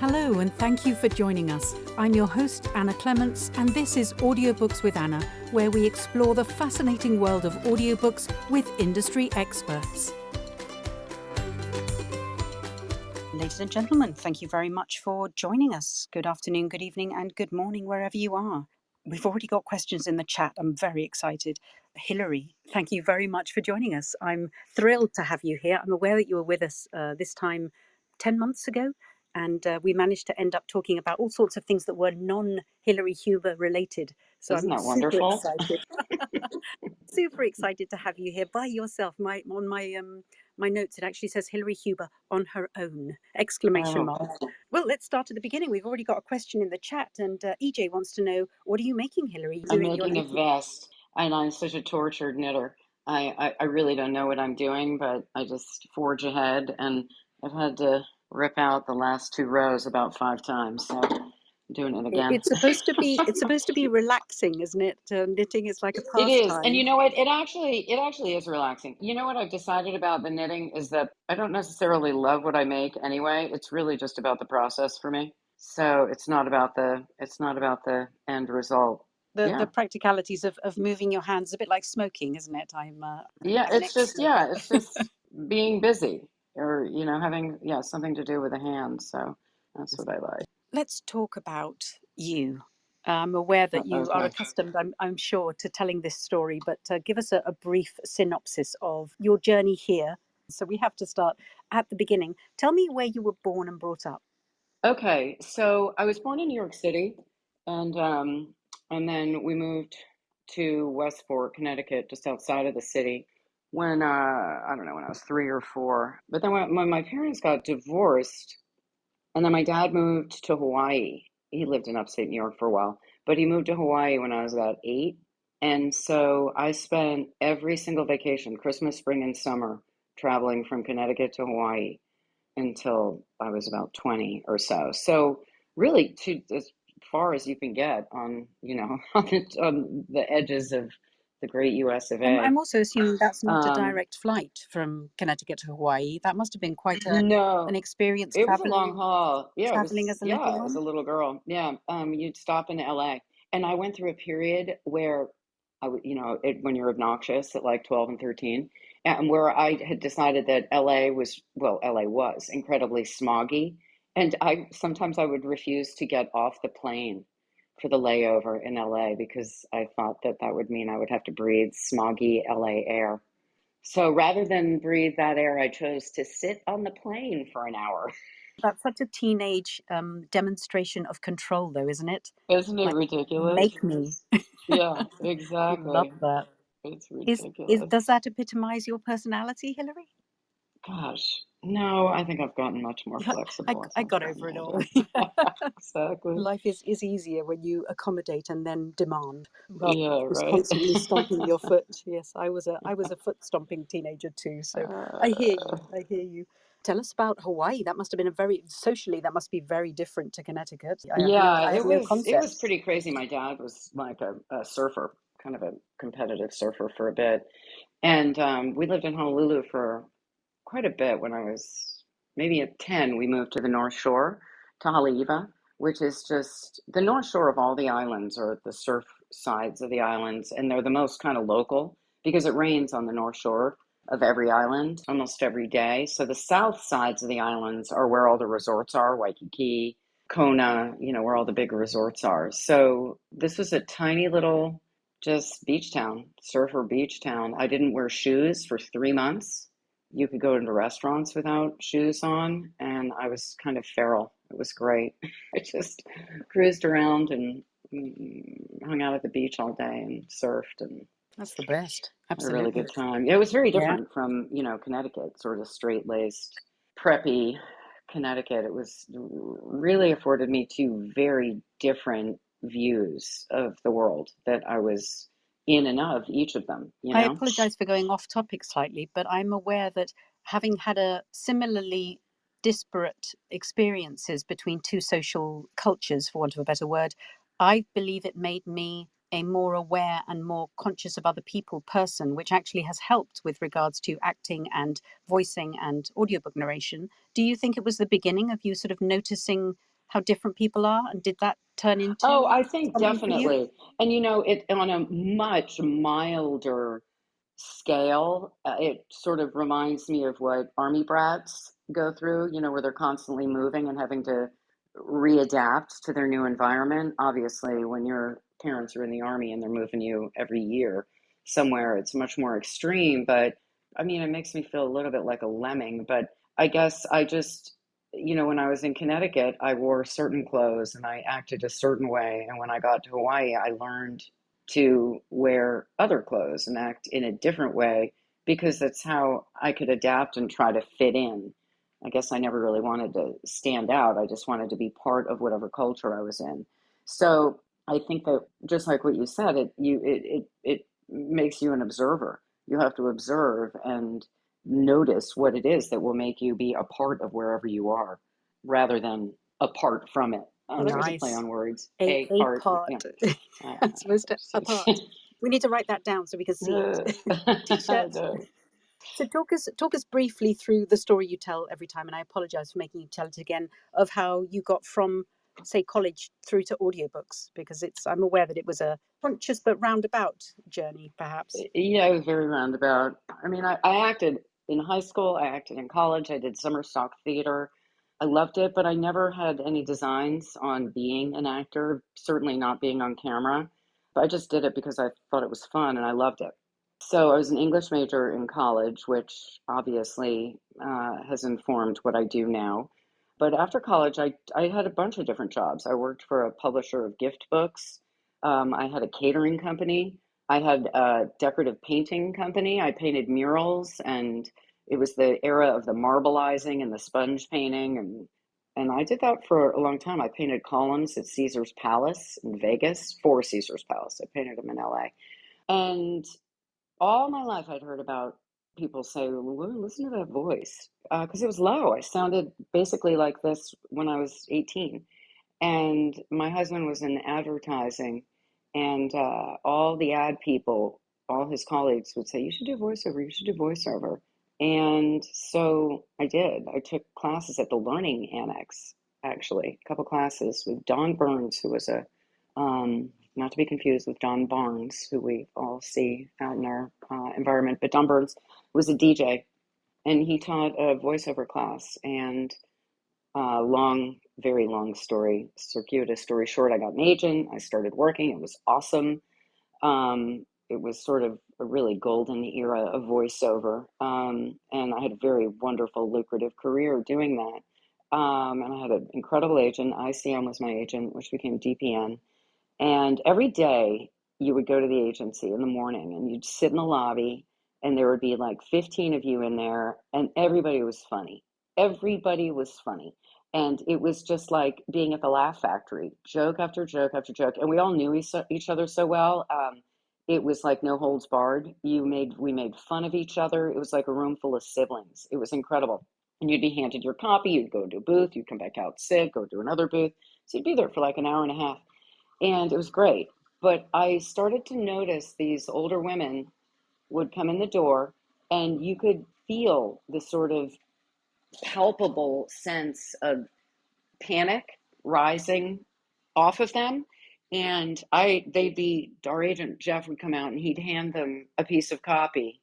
Hello and thank you for joining us. I'm your host, Anna Clements, and this is Audiobooks with Anna, where we explore the fascinating world of audiobooks with industry experts. Ladies and gentlemen, thank you very much for joining us. Good afternoon, good evening, and good morning, wherever you are. We've already got questions in the chat. I'm very excited. Hilary, thank you very much for joining us. I'm thrilled to have you here. I'm aware that you were with us this time 10 months ago, and we managed to end up talking about all sorts of things that were non-Hilary Huber related. So Isn't I'm that super wonderful? excited. Super excited to have you here by yourself. On my notes, it actually says Hilary Huber on her own! Exclamation mark. Well, let's start at the beginning. We've already got a question in the chat, and EJ wants to know, what are you making, Hilary? I'm making a vest, and I'm such a tortured knitter. I really don't know what I'm doing, but I just forge ahead, and I've had to rip out the last 2 rows about 5 times, so I'm doing it again. It's supposed to be relaxing, isn't it? Knitting is like a It is, and pastime. you know what? It actually is relaxing. You know what I've decided about the knitting is that I don't necessarily love what I make anyway. It's really just about the process for me. So it's not about the end result. The Yeah. practicalities of moving your hands, a bit like smoking, isn't it? I'm Yeah, an ex-smoker. it's just being busy or, having, something to do with the hands. So that's what I like. Let's talk about you. I'm aware that you are Okay. accustomed, I'm sure, to telling this story, but give us a brief synopsis of your journey here. So we have to start at the beginning. Tell me where you were born and brought up. Okay. So I was born in New York City, and then we moved to Westport, Connecticut, just outside of the city when I don't know, when I was 3 or 4. But then when my parents got divorced, and then my dad moved to Hawaii. He lived in upstate New York for a while, but he moved to Hawaii when I was about 8. And so I spent every single vacation, Christmas, spring, and summer, traveling from Connecticut to Hawaii until I was about 20 or so. So really, to as far as you can get on, on the edges of the great US of A. I'm also assuming that's not a Um, direct flight from Connecticut to Hawaii. That must have been quite an no, experience it was a long haul. traveling as a little As a one. little girl. Yeah. You'd stop in LA. And I went through a period where when you're obnoxious at like 12 and 13, and where I had decided that LA was incredibly smoggy. And sometimes I would refuse to get off the plane for the layover in LA because I thought that that would mean I would have to breathe smoggy LA air. So rather than breathe that air, I chose to sit on the plane for an hour. That's such a teenage demonstration of control, though, isn't it? Isn't it Like, ridiculous? make me. Yeah, Love exactly. that. It's Is ridiculous. does that epitomize your personality, Hilary? Gosh, no, I think I've gotten much more Yeah, flexible as I I've got gotten over it all. older. Exactly. Life is easier when you accommodate and then demand, rather than Yeah, just right. constantly stomping your foot. Yes, I was a foot stomping teenager too. So I hear you. I hear you. Tell us about Hawaii. That must have been that must be very different to Connecticut. Yeah, I have it no was concept. pretty crazy. My dad was like a surfer, kind of a competitive surfer for a bit. And we lived in Honolulu for quite a bit. When I was maybe at 10, we moved to the North Shore, to Haleiwa, which is just the North Shore of all the islands, or the surf sides of the islands. And they're the most kind of local because it rains on the North Shore of every island almost every day. So the south sides of the islands are where all the resorts are, Waikiki, Kona, where all the big resorts are. So this was a tiny little just beach town, surfer beach town. I didn't wear shoes for 3 months. You could go into restaurants without shoes on, and I was kind of feral. It was great. I just cruised around and hung out at the beach all day and surfed and That's the best. had a really Absolutely. good time. Yeah, it was very Yeah. different from, Connecticut, sort of straight-laced, preppy Connecticut. It was really afforded me 2 very different views of the world that I was in and of each of them, you I know? apologize for going off topic slightly, but I'm aware that having had a similarly disparate experiences between two social cultures, for want of a better word, I believe it made me a more aware and more conscious of other people person, which actually has helped with regards to acting and voicing and audiobook narration. Do you think it was the beginning of you sort of noticing how different people are? And did that turn Oh, into I think something for you? definitely. And it on a much milder scale, it sort of reminds me of what army brats go through, where they're constantly moving and having to readapt to their new environment. Obviously, when your parents are in the army and they're moving you every year somewhere, it's much more extreme. But I mean, it makes me feel a little bit like a lemming. But I guess I just, when I was in Connecticut, I wore certain clothes and I acted a certain way. And when I got to Hawaii, I learned to wear other clothes and act in a different way because that's how I could adapt and try to fit in. I guess I never really wanted to stand out. I just wanted to be part of whatever culture I was in. So I think that just like what you said, it makes you an observer. You have to observe and notice what it is that will make you be a part of wherever you are rather than apart from it. Oh, there was a play Nice. on words. A A a part, part yeah. I as opposed to a part. We need to write that down so we can see it. T-shirt. No. So talk us briefly through the story you tell every time, and I apologize for making you tell it again, of how you got from, say, college through to audiobooks, because I'm aware that it was a conscious but roundabout journey, perhaps. Yeah, it was very roundabout. I mean, I acted in high school, I acted in college, I did summer stock theater. I loved it, but I never had any designs on being an actor, certainly not being on camera. But I just did it because I thought it was fun and I loved it. So I was an English major in college, which obviously has informed what I do now. But after college, I had a bunch of different jobs. I worked for a publisher of gift books. I had a catering company. I had a decorative painting company. I painted murals, and it was the era of the marbleizing and the sponge painting, and I did that for a long time. I painted columns at Caesar's Palace in Vegas, for Caesar's Palace. I painted them in LA. And all my life I'd heard about people say, "Well, listen to that voice," because it was low. I sounded basically like this when I was 18. And my husband was in advertising, and all the ad people, all his colleagues would say, "You should do voiceover, you should do voiceover." And so I did. I took classes at the Learning Annex, actually, a couple classes with Don Burns, who was not to be confused with Don Barnes, who we all see out in our environment, but Don Burns was a DJ, and he taught a voiceover class. And very long story, circuitous story short, I got an agent. I started working. It was awesome. It was sort of a really golden era of voiceover. And I had a very wonderful, lucrative career doing that. And I had an incredible agent. ICM was my agent, which became DPN. And every day you would go to the agency in the morning and you'd sit in the lobby and there would be like 15 of you in there and everybody was funny. Everybody was funny. And it was just like being at the Laugh Factory, joke after joke after joke. And we all knew each other so well. It was like no holds barred. We made fun of each other. It was like a room full of siblings. It was incredible. And you'd be handed your copy, you'd go to a booth, you'd come back out, sit, go to another booth. So you'd be there for like an hour and a half. And it was great. But I started to notice these older women would come in the door, and you could feel the sort of palpable sense of panic rising off of them. And our agent Jeff would come out and he'd hand them a piece of copy,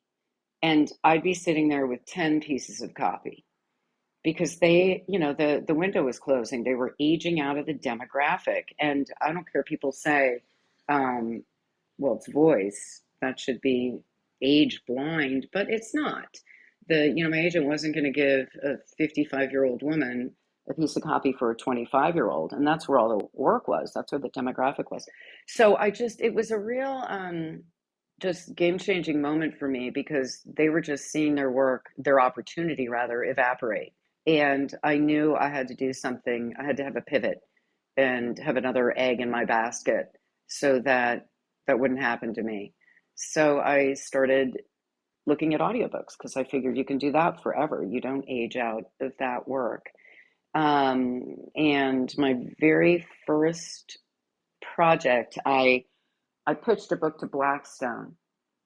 and I'd be sitting there with 10 pieces of copy because the window was closing. They were aging out of the demographic. And I don't care, people say, um, well, it's voice, that should be age blind, but it's not. My agent wasn't going to give a 55-year-old woman a piece of copy for a 25-year-old, and that's where all the work was. That's where the demographic was. So it was a real just game-changing moment for me because they were just seeing their opportunity rather, evaporate. And I knew I had to do something. I had to have a pivot and have another egg in my basket so that that wouldn't happen to me. So I started looking at audiobooks because I figured you can do that forever. You don't age out of that work. And my very first project, I pitched a book to Blackstone.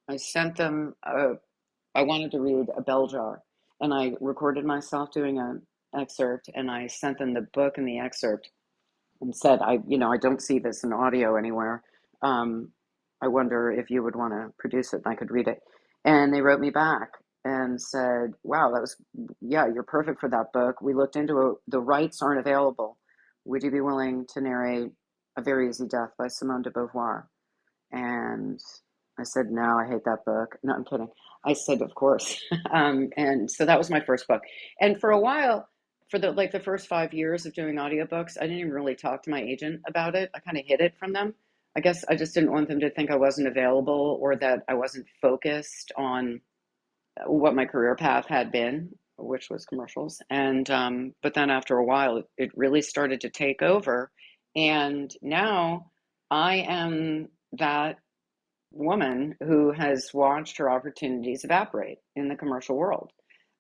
I sent them I wanted to read a bell jar, and I recorded myself doing an excerpt, and I sent them the book and the excerpt. and said, I don't see this in audio anywhere. Um, I wonder if you would want to produce it and I could read it. And they wrote me back and said, wow, yeah, you're perfect for that book. We looked into it. The rights aren't available. Would you be willing to narrate A Very Easy Death by Simone de Beauvoir? And I said, no, I hate that book. No, I'm kidding. I said, of course. And so that was my first book. And for a while, for the first 5 years of doing audiobooks, I didn't even really talk to my agent about it. I kind of hid it from them. I guess I just didn't want them to think I wasn't available or that I wasn't focused on what my career path had been, which was commercials. And but then after a while, it really started to take over. And now I am that woman who has watched her opportunities evaporate in the commercial world.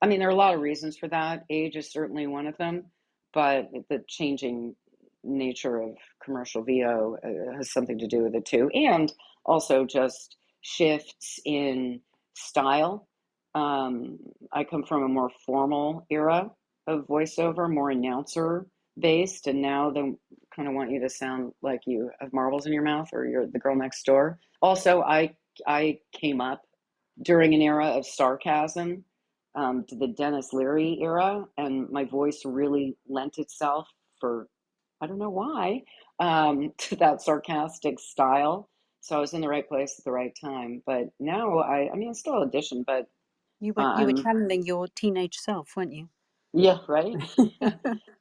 I mean, there are a lot of reasons for that. Age is certainly one of them, but the changing nature of commercial VO has something to do with it too. And also just shifts in style. Um, I come from a more formal era of voiceover, more announcer based, and now they kind of want you to sound like you have marbles in your mouth or you're the girl next door. Also, I came up during an era of sarcasm, to the Dennis Leary era, and my voice really lent itself for I don't know why to that sarcastic style. So I was in the right place at the right time. But now I mean, I still audition, but You were I'm channeling your teenage self, weren't you? yeah, right.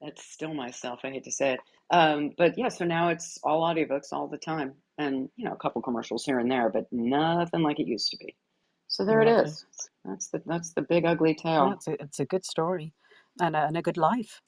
That's still myself. I hate to say it. But yeah, so now it's all audiobooks all the time, and a couple commercials here and there, but nothing like it used to be. So there it Lovely. is. That's the big ugly Yeah, tale. it's a good story and a good life.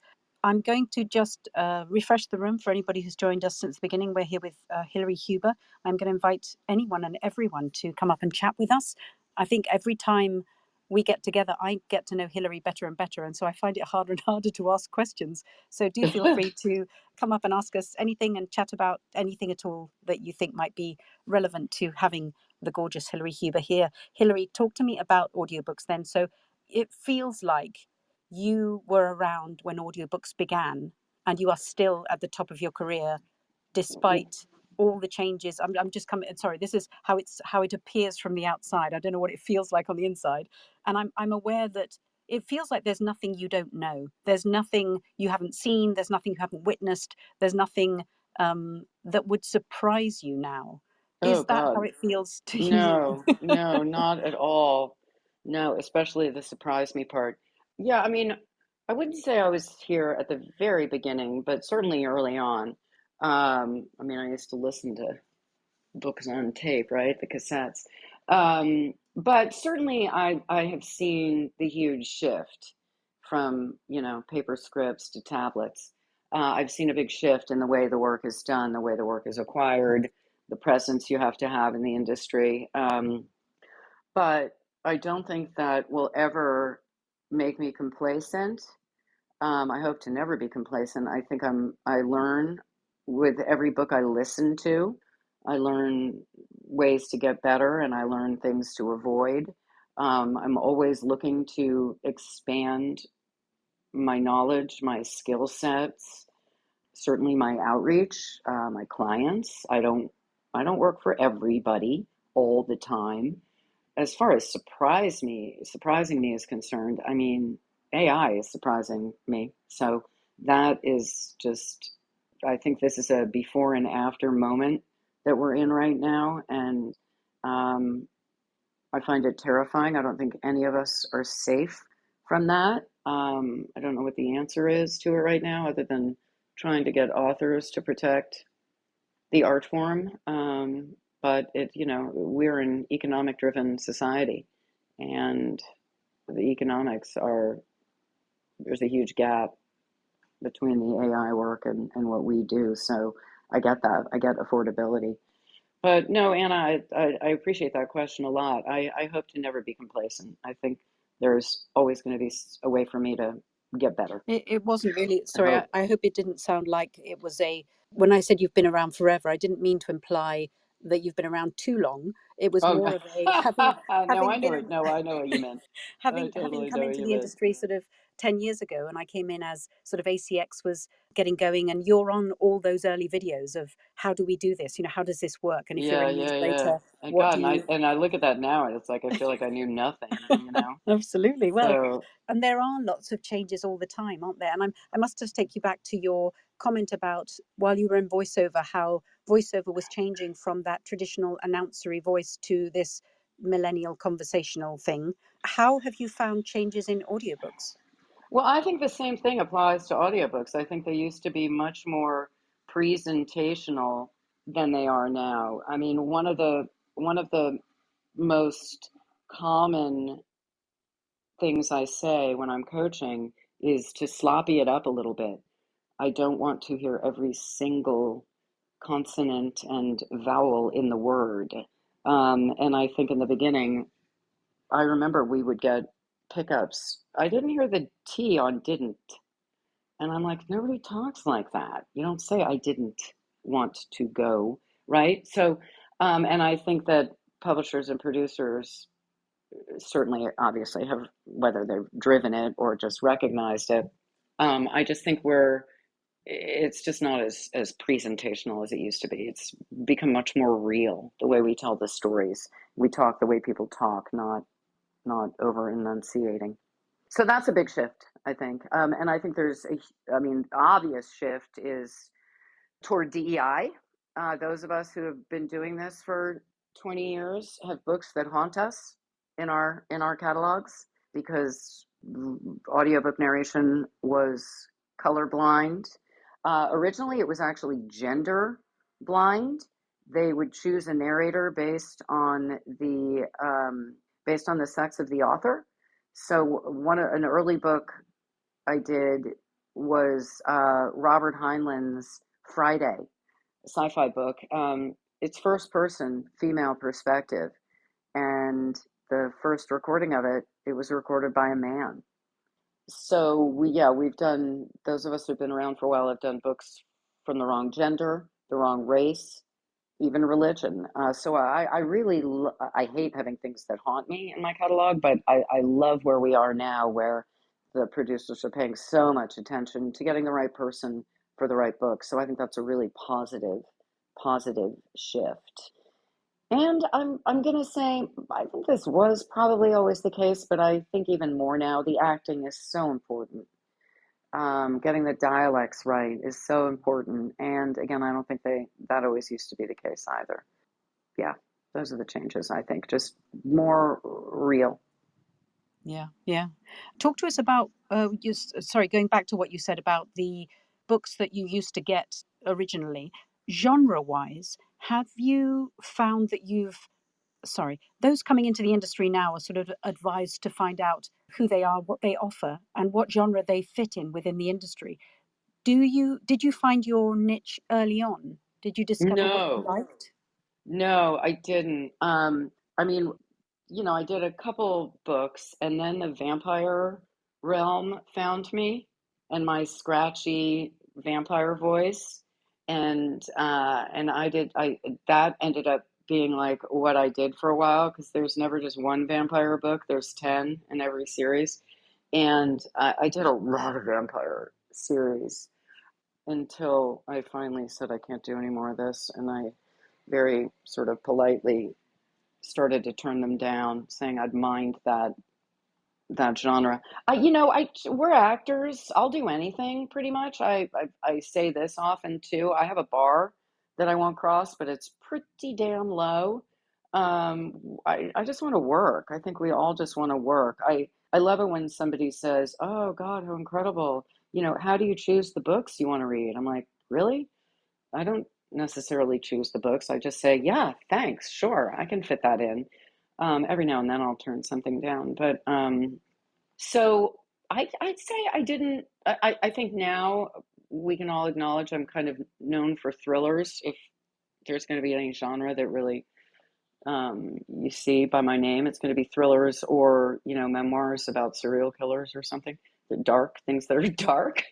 I'm going to just refresh the room for anybody who's joined us since the beginning. We're here with Hilary Huber. I'm going to invite anyone and everyone to come up and chat with us. I think every time we get together, I get to know Hilary better and better. And so I find it harder and harder to ask questions. So do feel free to come up and ask us anything and chat about anything at all that you think might be relevant to having the gorgeous Hilary Huber here. Hilary, talk to me about audiobooks then. So it feels like you were around when audiobooks began and you are still at the top of your career despite all the changes. I'm just coming, sorry, this is how it appears from the outside. I don't know what it feels like on the inside, and I'm aware that it feels like there's nothing you don't know, there's nothing you haven't seen, there's nothing you haven't witnessed, there's nothing that would surprise you now. Oh Is that how God. it feels to you? No, no, not at all. No, especially the surprise me part. Yeah, I mean, I wouldn't say I was here at the very beginning, but certainly early on. I mean, I used to listen to books on tape, right? The cassettes. But certainly I have seen the huge shift from, paper scripts to tablets. I've seen a big shift in the way the work is done, the way the work is acquired, the presence you have to have in the industry. But I don't think that will ever make me complacent. I hope to never be complacent. I think I learn with every book I listen to. I learn ways to get better and I learn things to avoid. I'm always looking to expand my knowledge, my skill sets, certainly my outreach, my clients. I don't work for everybody all the time. As far as surprising me is concerned, I mean, AI is surprising me. So that is just, I think this is a before and after moment that we're in right now. And um, I find it terrifying. I don't think any of us are safe from that. I don't know what the answer is to it right now, other than trying to get authors to protect the art form. But we're an economic driven society, and the economics are there's a huge gap between the AI work and what we do. So I get that. I get affordability. But no, Anna, I appreciate that question a lot. I hope to never be complacent. I think there's always going to be a way for me to get better. It wasn't really, I sorry, hope. I hope it didn't sound like it was when I said you've been around forever, I didn't mean to imply that you've been around too long. It was Oh, more of a having no, having I know been it. No, I know what you meant. I having totally come know what into you the meant. industry sort of 10 years ago, and I came in as sort of ACX was getting going, and you're on all those early videos of how do we do this? How does this work? And if you're Yeah, in yeah, yeah. newsletter, And what God, do you and I look at that now, and it's like I feel like I knew nothing, you know? Absolutely. Well, So, and there are lots of changes all the time, aren't there? And I must just take you back to your comment about while you were in voiceover, how voiceover was changing from that traditional announcery voice to this millennial conversational thing. How have you found changes in audiobooks? well, I think the same thing applies to audiobooks. I think they used to be much more presentational than they are now. I mean, one of the most common things I say when I'm coaching is to sloppy it up a little bit. I don't want to hear every single consonant and vowel in the word. And I think in the beginning, I remember we would get pickups. I didn't hear the T on didn't. And I'm like, nobody talks like that. You don't say, I didn't want to go, right? So, and I think that publishers and producers certainly, obviously, have, whether they've driven it or just recognized it. I just think it's just not as presentational as it used to be. It's become much more real, the way we tell the stories. We talk the way people talk, not over enunciating. So that's a big shift, I think. And I think I mean, obvious shift is toward DEI. Those of us who have been doing this for 20 years have books that haunt us in our catalogs because audiobook narration was colorblind. Originally, it was actually gender blind. They would choose a narrator based on the sex of the author. So an early book I did was Robert Heinlein's Friday, a sci-fi book. It's first person, female perspective, and the first recording of it was recorded by a man. So we've done, those of us who've been around for a while have done books from the wrong gender, the wrong race, even religion. So I really, I hate having things that haunt me in my catalog, but I love where we are now, where the producers are paying so much attention to getting the right person for the right book. So I think that's a really positive shift. And I'm gonna say I think this was probably always the case, but I think even more now. The acting is so important. Getting the dialects right is so important. And again, I don't think that always used to be the case either. Yeah, those are the changes, I think. Just more real. Yeah, yeah. Talk to us about sorry, going back to what you said about the books that you used to get originally, genre-wise, have you found that those coming into the industry now are sort of advised to find out who they are, what they offer, and what genre they fit in within the industry. Did you find your niche early on? Did you discover what you No, liked? no, I didn't. I mean, I did a couple books, and then the vampire realm found me and my scratchy vampire voice, and I that ended up being like what I did for a while because there's never just one vampire book. There's 10 in every series, and I did a lot of vampire series until I finally said I can't do any more of this, and I very sort of politely started to turn them down, saying I'd mind that genre. We're actors. I'll do anything pretty much. I say this often too. I have a bar that I won't cross, but it's pretty damn low. I just want to work. I think we all just want to work. I love it when somebody says, "Oh God, how incredible! How do you choose the books you want to read?" I'm like, really? I don't necessarily choose the books. I just say, yeah, thanks, sure, I can fit that in. Every now and then I'll turn something down. But so I'd say I didn't, I think now we can all acknowledge I'm kind of known for thrillers. If there's going to be any genre that really you see by my name, it's going to be thrillers or, memoirs about serial killers or something. The dark things that are dark.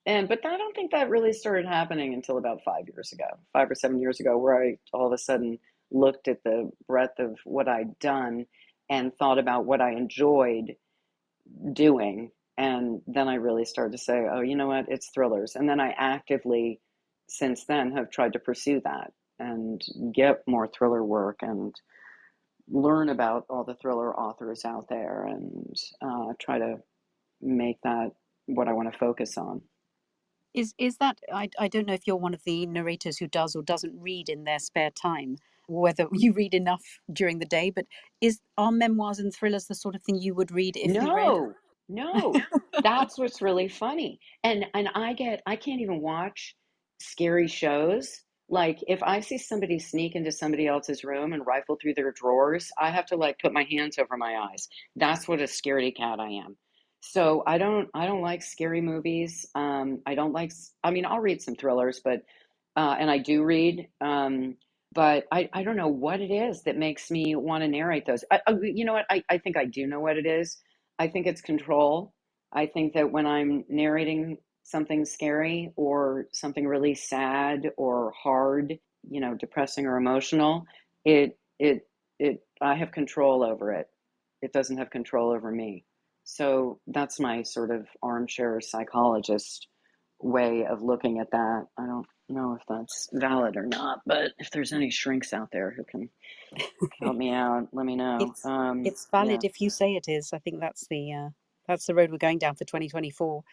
But I don't think that really started happening until about 5 years ago, 5 or 7 years ago, where I all of a sudden looked at the breadth of what I'd done and thought about what I enjoyed doing And then I really started to say, oh, you know what? It's thrillers. And then I actively, since then, have tried to pursue that and get more thriller work and learn about all the thriller authors out there and try to make that what I want to focus on. Is that I don't know if you're one of the narrators who does or doesn't read in their spare time, whether you read enough during the day, but are memoirs and thrillers the sort of thing you would read if you read? No, no. That's what's really funny. And I can't even watch scary shows. Like if I see somebody sneak into somebody else's room and rifle through their drawers, I have to like put my hands over my eyes. That's what a scaredy cat I am. So I don't like scary movies. I don't like I mean I'll read some thrillers, but and I do read. But I don't know what it is that makes me want to narrate those. You know what? I think I do know what it is. I think it's control. I think that when I'm narrating something scary or something really sad or hard, you know, depressing or emotional, I have control over it. It doesn't have control over me. So that's my sort of armchair psychologist way of looking at that. I don't know if that's valid or not, but if there's any shrinks out there who can help me out, let me know. It's Yeah, valid if you say it is. I think that's the road we're going down for 2024.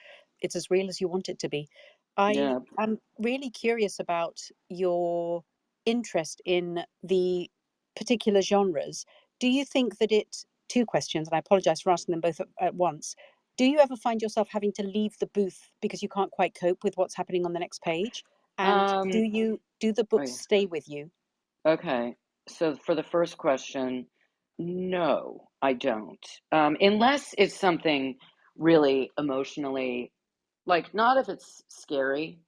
It's as real as you want it to be. I yeah. am really curious about your interest in the particular genres. Do you think that two questions, and I apologize for asking them both at once. Do you ever find yourself having to leave the booth because you can't quite cope with what's happening on the next page? And Um, do the oh books yeah. stay with you? Okay. So for the first question, no, I don't. Unless it's something really emotionally, like not if it's scary.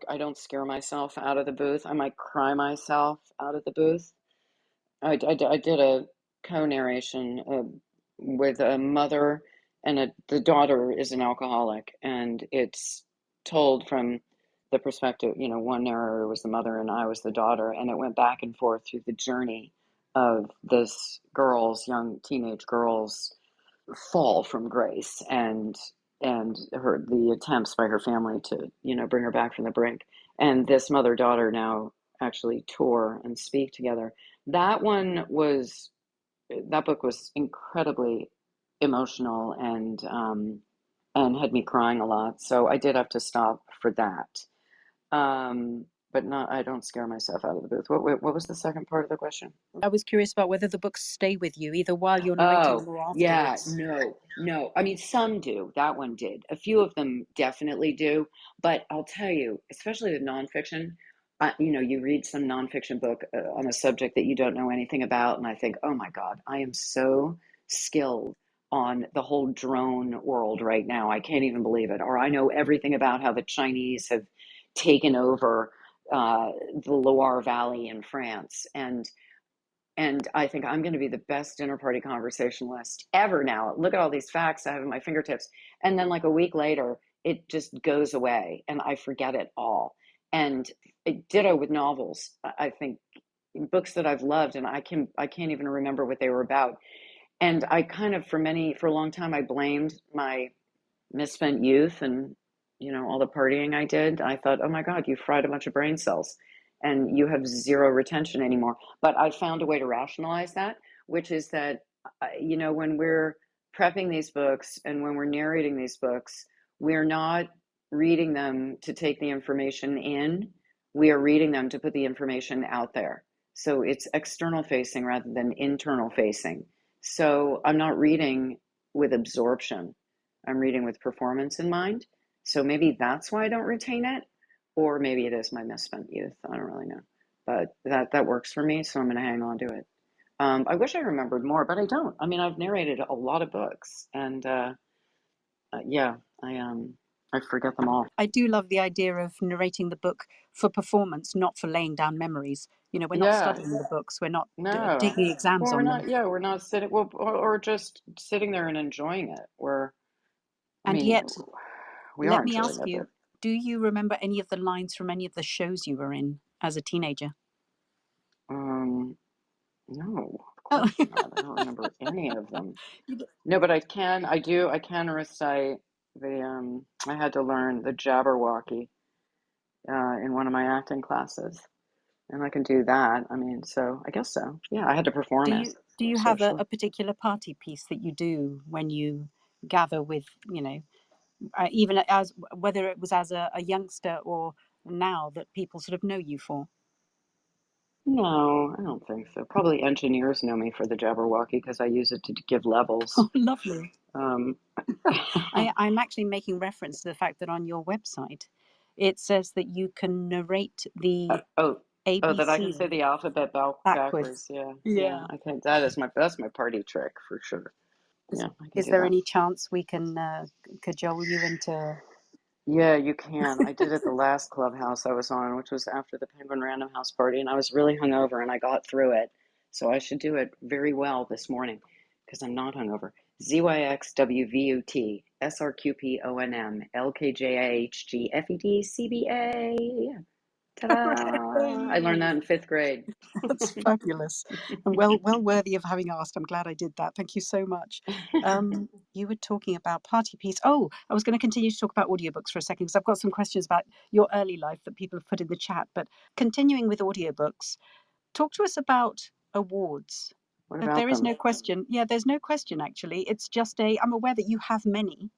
I don't scare myself out of the booth. I might cry myself out of the booth. I did a co-narration with a mother and the daughter is an alcoholic, and it's told from the perspective, you know, one narrator was the mother and I was the daughter, and it went back and forth through the journey of this young teenage girl's fall from grace and the attempts by her family to, you know, bring her back from the brink. And this mother daughter now actually tour and speak together. That one was that book was incredibly emotional and had me crying a lot. So I did have to stop for that. But not I don't scare myself out of the booth. What was the second part of the question? I was curious about whether the books stay with you, either while you're narrating Oh, them or yeah, afterwards. no, no. I mean, some do. That one did. A few of them definitely do. But I'll tell you, especially with nonfiction, you know, you read some nonfiction book on a subject that you don't know anything about, and I think, oh my God, I am so skilled on the whole drone world right now. I can't even believe it. Or I know everything about how the Chinese have taken over the Loire Valley in France. And I think I'm going to be the best dinner party conversationalist ever now. Look at all these facts I have at my fingertips. And then, like a week later, it just goes away and I forget it all. And ditto with novels. I think books that I've loved and I can't even remember what they were about. And I kind of for a long time I blamed my misspent youth and, you know, all the partying I did. I thought, oh my God, you fried a bunch of brain cells and you have zero retention anymore. But I found a way to rationalize that, which is that, you know, when we're prepping these books and when we're narrating these books, we're not reading them to take the information in. We are reading them to put the information out there. So it's external facing rather than internal facing. So I'm not reading with absorption. I'm reading with performance in mind. So maybe that's why I don't retain it, or maybe it is my misspent youth. I don't really know, but that works for me, so I'm going to hang on to it. I wish I remembered more, but I don't. I mean, I've narrated a lot of books, and yeah, I forget them all. I do love the idea of narrating the book for performance, not for laying down memories. You know, we're not Yeah, studying the books, we're not no. taking exams Well, we're on not. them. Yeah, we're not sitting. Well, or just sitting there and enjoying it. I And mean, yet, we are let me enjoying ask it, but you, do you remember any of the lines from any of the shows you were in as a teenager? um, no. Oh, course not. I don't remember any of them. you d- No, but I can recite I had to learn the Jabberwocky in one of my acting classes, and I can do that. I mean, so I guess so. Yeah, I had to perform it. do you So have sure. a particular party piece that you do when you gather with, even as whether it was as a youngster or now that people sort of know you for? No, I don't think so. Probably engineers know me for the Jabberwocky because I use it to give levels. Oh, lovely. Um, I'm actually making reference to the fact that on your website it says that you can narrate oh, the oh, oh, that I can say ABC the alphabet backwards. backwards. Yeah, yeah. Yeah. I think that's my party trick for sure. Is, Yeah, I can is do there that. any chance we can cajole you into? Yeah, you can. I did it the last clubhouse I was on, which was after the Penguin Random House party, and I was really hungover and I got through it. So I should do it very well this morning because I'm not hungover. ZYXWVUT, Ta-da! I learned that in fifth grade. That's fabulous and well worthy of having asked. I'm glad I did that. Thank you so much. You were talking about party piece. Oh, I was going to continue to talk about audiobooks for a second because I've got some questions about your early life that people have put in the chat. But continuing with audiobooks, talk to us about awards. What about There is them? no question. Yeah, there's no question actually. It's just I'm aware that you have many,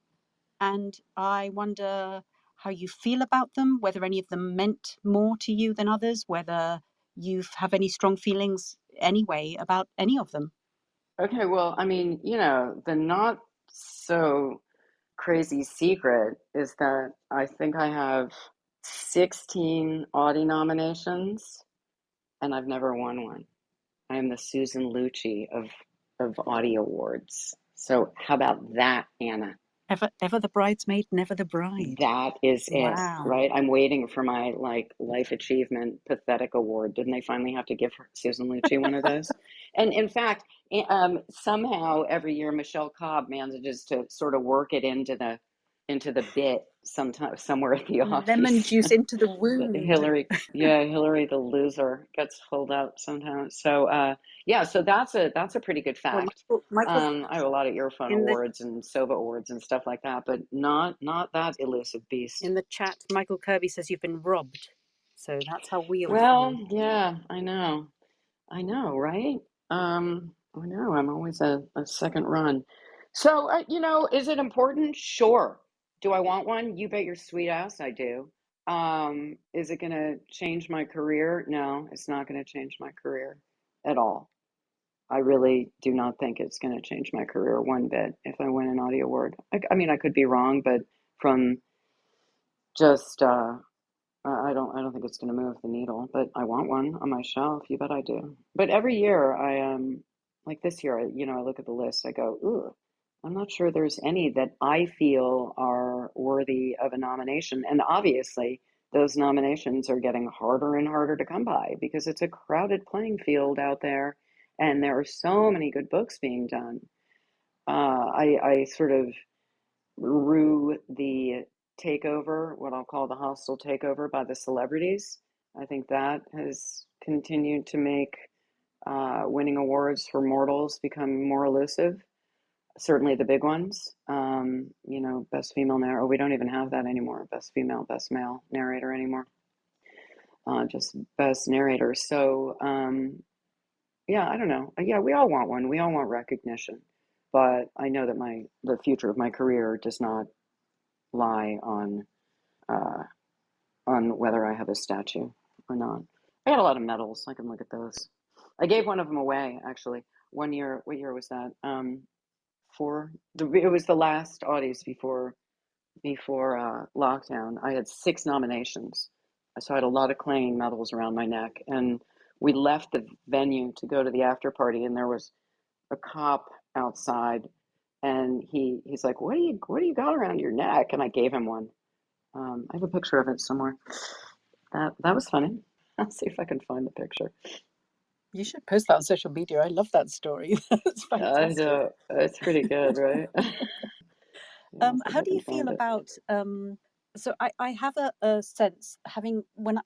and I wonder how you feel about them, whether any of them meant more to you than others, whether you have any strong feelings anyway about any of them. Okay, well, I mean, the not so crazy secret is that I think I have 16 Audie nominations and I've never won one. I am the Susan Lucci of Audie Awards. So how about that, Anna? Ever the bridesmaid, never the bride. That is it, Wow. right? I'm waiting for my like life achievement pathetic award. Didn't they finally have to give Susan Lucci one of those? And in fact, somehow every year Michelle Cobb manages to sort of work it into the bit sometime somewhere at the Lemon office. juice into the wound. Hillary the loser gets pulled out somehow. So yeah, so that's a pretty good Well, fact. Michael I have a lot of Earphone in the Awards and Sova Awards and stuff like that, but not that elusive beast. in the chat, Michael Kirby says you've been robbed. So that's how we all Well, feel. yeah, I know, right? I know. I'm always a second run. So, is it important? Sure. Do I want one? You bet your sweet ass I do. Is it going to change my career? No, it's not going to change my career at all. I really do not think it's going to change my career one bit if I win an Audie Award. I mean, I could be wrong, but from just I don't think it's going to move the needle. But I want one on my shelf. You bet I do. But every year like this year, I look at the list. I go, ooh, I'm not sure there's any that I feel are worthy of a nomination. And obviously, those nominations are getting harder and harder to come by because it's a crowded playing field out there, and there are so many good books being done. I sort of rue the takeover, what I'll call the hostile takeover by the celebrities. I think that has continued to make winning awards for mortals become more elusive. Certainly the big ones. Best female narrator. We don't even have that anymore. Best female, best male narrator anymore. Just best narrator. So, yeah, I don't know. Yeah, we all want one. We all want recognition. But I know that the future of my career does not lie uh, on whether I have a statue or not. I got a lot of medals. I can look at those. I gave one of them away actually. One year. What year was that? It was the last Audies before lockdown. I had 6 nominations, so I had a lot of clanging medals around my neck. And we left the venue to go to the after party, and there was a cop outside, and he's like, "What do you got around your neck?" And I gave him one. I have a picture of it somewhere. That was funny. I'll see if I can find the picture. You should post that on social media. I love that story. That's I fantastic. know it's pretty good, right? Yeah, I'll see if How I do can you feel find it. about so I have a sense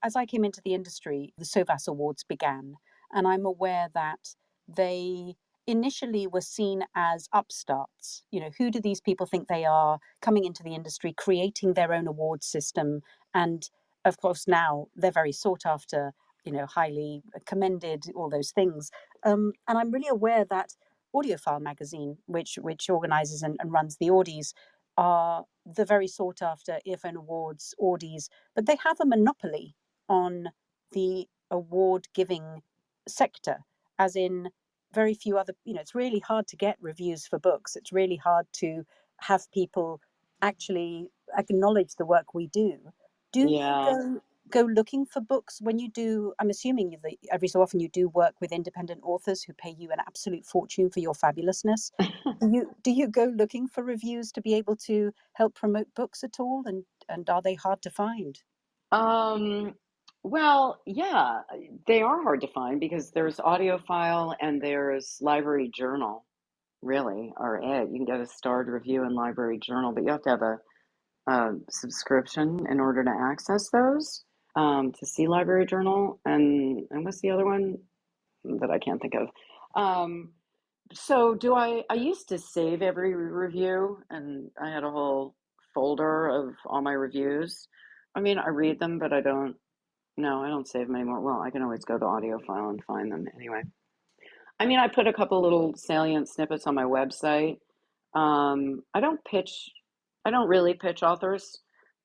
as I came into the industry, the SOVAS Awards began, and I'm aware that they initially were seen as upstarts. Who do these people think they are, coming into the industry, creating their own award system? And of course, now they're very sought after, highly commended, all those things. And I'm really aware that Audiophile Magazine, which organizes and runs the Audies, are the very sought after Earphone Awards, Audies, but they have a monopoly on the award giving sector, as in very few other, it's really hard to get reviews for books. It's really hard to have people actually acknowledge the work we do. Do you Yeah. go looking for books when you do? I'm assuming that every so often you do work with independent authors who pay you an absolute fortune for your fabulousness. Do you go looking for reviews to be able to help promote books at all? And are they hard to find? Um, well, yeah, they are hard to find because there's Audiophile and there's Library Journal, really, or Ed. You can get a starred review in Library Journal, but you have to have a subscription in order to access those, to see Library Journal. And what's the other one that I can't think of? Um, so I used to save every review, and I had a whole folder of all my reviews. I mean, I read them, but I don't. No, I don't save them anymore. Well, I can always go to Audiophile and find them anyway. I mean, I put a couple little salient snippets on my website. I don't pitch, I don't really pitch authors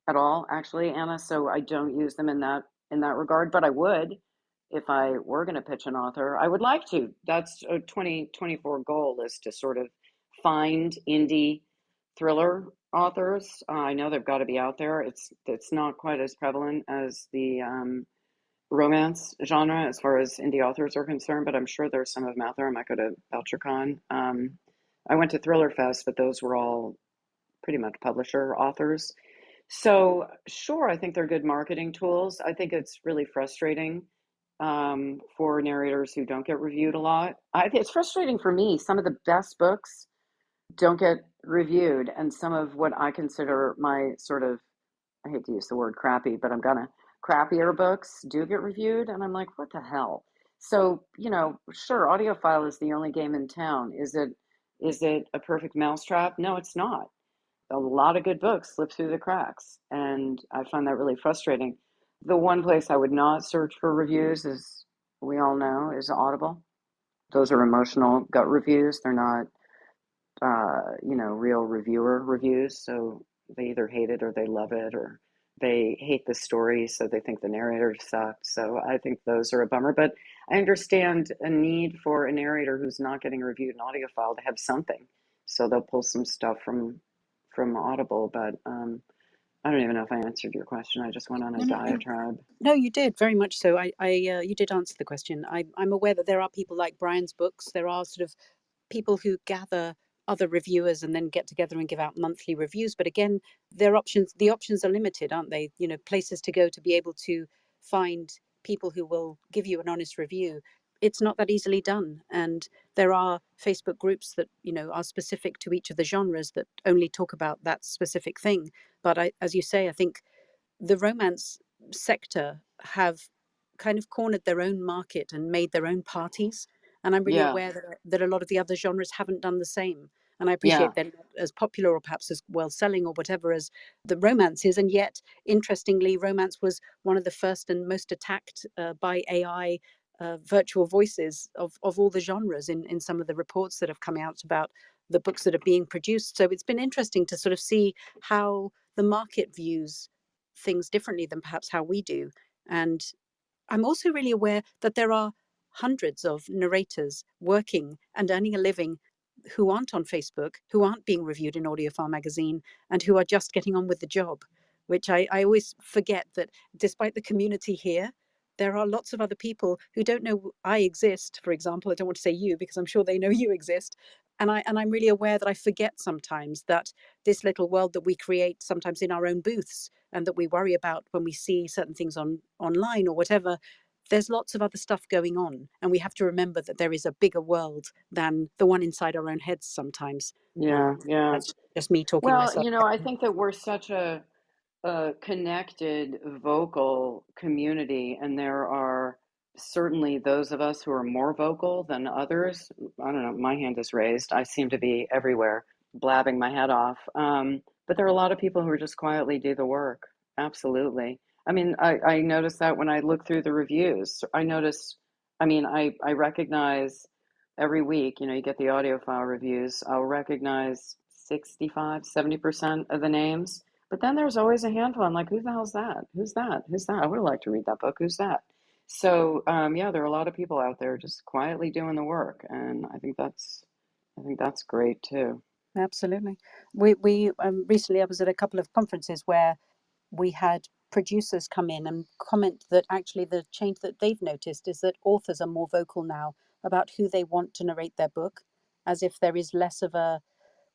at all, actually, Anna, so I don't use them in that regard, but I would if I were going to pitch an author. I would like to. That's a 2024 goal, is to sort of find indie thriller authors. I know they've got to be out there. It's not quite as prevalent as the romance genre as far as indie authors are concerned, but I'm sure there's some of them out there. I might go to BelcherCon. I went to Thriller Fest, but those were all pretty much publisher authors. So, sure, I think they're good marketing tools. I think it's really frustrating, for narrators who don't get reviewed a lot. It's frustrating for me. Some of the best books don't get reviewed, and some of what I consider my sort of, I hate to use the word crappy, but I'm gonna, crappier books do get reviewed, and I'm like, what the hell? So, sure, Audiophile is the only game in town. Is it a perfect mousetrap? No, it's not. A lot of good books slip through the cracks, and I find that really frustrating. The one place I would not search for reviews, as we all know, is Audible. Those are emotional gut reviews. They're not, real reviewer reviews. So they either hate it or they love it, or they hate the story, so they think the narrator sucked. So I think those are a bummer. But I understand a need for a narrator who's not getting reviewed in Audiophile to have something. So they'll pull some stuff from Audible. But I don't even know if I answered your question. I just went on a No, no, no. diatribe. No, you did very much so. You did answer the question. I'm aware that there are people like Brian's Books. There are sort of people who gather other reviewers and then get together and give out monthly reviews. But again, the options are limited, aren't they? Places to go to be able to find people who will give you an honest review. It's not that easily done. And there are Facebook groups that, are specific to each of the genres that only talk about that specific thing. But as you say, I think the romance sector have kind of cornered their own market and made their own parties. And I'm really Yeah, aware that a lot of the other genres haven't done the same. And I yeah, appreciate they're not as popular or perhaps as well selling or whatever as the romance is. And yet, interestingly, romance was one of the first and most attacked by AI virtual voices of all the genres in some of the reports that have come out about the books that are being produced. So it's been interesting to sort of see how the market views things differently than perhaps how we do. And I'm also really aware that there are hundreds of narrators working and earning a living who aren't on Facebook, who aren't being reviewed in Audiophile Magazine, and who are just getting on with the job, which I always forget that despite the community here, there are lots of other people who don't know I exist, for example. I don't want to say you because I'm sure they know you exist. And I'm really aware that I forget sometimes that this little world that we create sometimes in our own booths and that we worry about when we see certain things online or whatever, there's lots of other stuff going on, and we have to remember that there is a bigger world than the one inside our own heads sometimes. yeah, yeah. That's just me talking Well, myself. I think that we're such a connected, vocal community, and there are certainly those of us who are more vocal than others, I don't know, my hand is raised. I seem to be everywhere, blabbing my head off. But there are a lot of people who are just quietly do the work. Absolutely. I mean, I notice that when I look through the reviews. I recognize every week, you get the audiophile reviews. I'll recognize 65, 70% of the names. But then there's always a handful. I'm like, who the hell's that? Who's that? Who's that? I would like to read that book. Who's that? So yeah, there are a lot of people out there just quietly doing the work, and I think that's great too. Absolutely. We recently, I was at a couple of conferences where we had producers come in and comment that actually the change that they've noticed is that authors are more vocal now about who they want to narrate their book, as if there is less of a,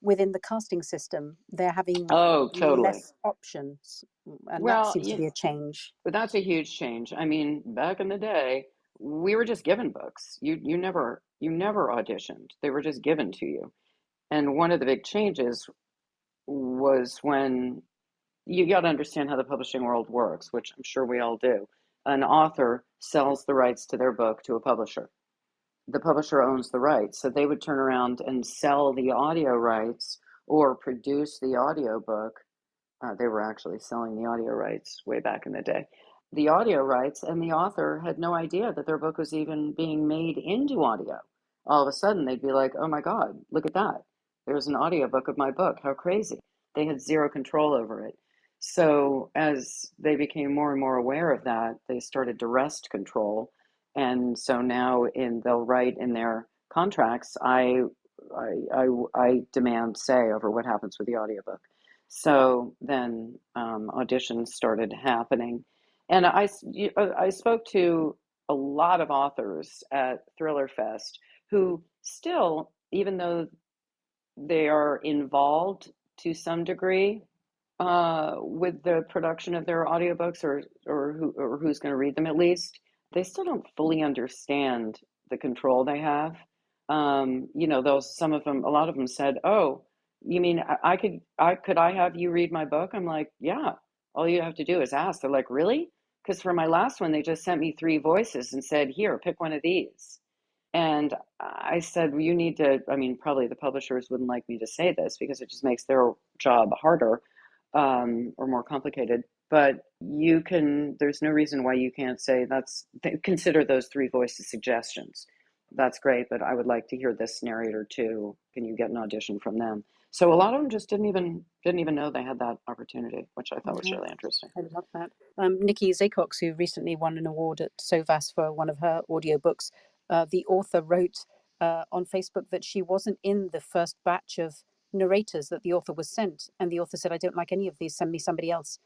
within the casting system, they're having Oh, totally. less options, and that Well, seems to be a change. but that's a huge change. I mean, back in the day, we were just given books. You never auditioned. They were just given to you. And one of the big changes was when you got to understand how the publishing world works, which I'm sure we all do. An author sells the rights to their book to a publisher. The publisher owns the rights, so they would turn around and sell the audio rights or produce the audiobook. They were actually selling the audio rights way back in the day. The audio rights, and the author had no idea that their book was even being made into audio. All of a sudden, they'd be like, oh my God, look at that. There's an audiobook of my book. How crazy. They had zero control over it. So, as they became more and more aware of that, they started to wrest control. And so now they'll write in their contracts, I demand say over what happens with the audiobook. So then auditions started happening. And I spoke to a lot of authors at Thriller Fest who still, even though they are involved to some degree with the production of their audiobooks, or who's going to read them at least, they still don't fully understand the control they have. Those some of them, a lot of them said, "Oh, you mean I have you read my book?" I'm like, "Yeah, all you have to do is ask." They're like, "Really?" Because for my last one, they just sent me three voices and said, "Here, pick one of these." And I said, well, you need to, I mean, probably the publishers wouldn't like me to say this because it just makes their job harder, or more complicated. But there's no reason why you can't say consider those three voices suggestions. That's great, but I would like to hear this narrator too. Can you get an audition from them? So a lot of them just didn't even know they had that opportunity, which I thought was Yeah, really interesting. I love that. Nikki Zacox, who recently won an award at SOVAS for one of her audiobooks, the author wrote on Facebook that she wasn't in the first batch of narrators that the author was sent. And the author said, I don't like any of these, send me somebody else.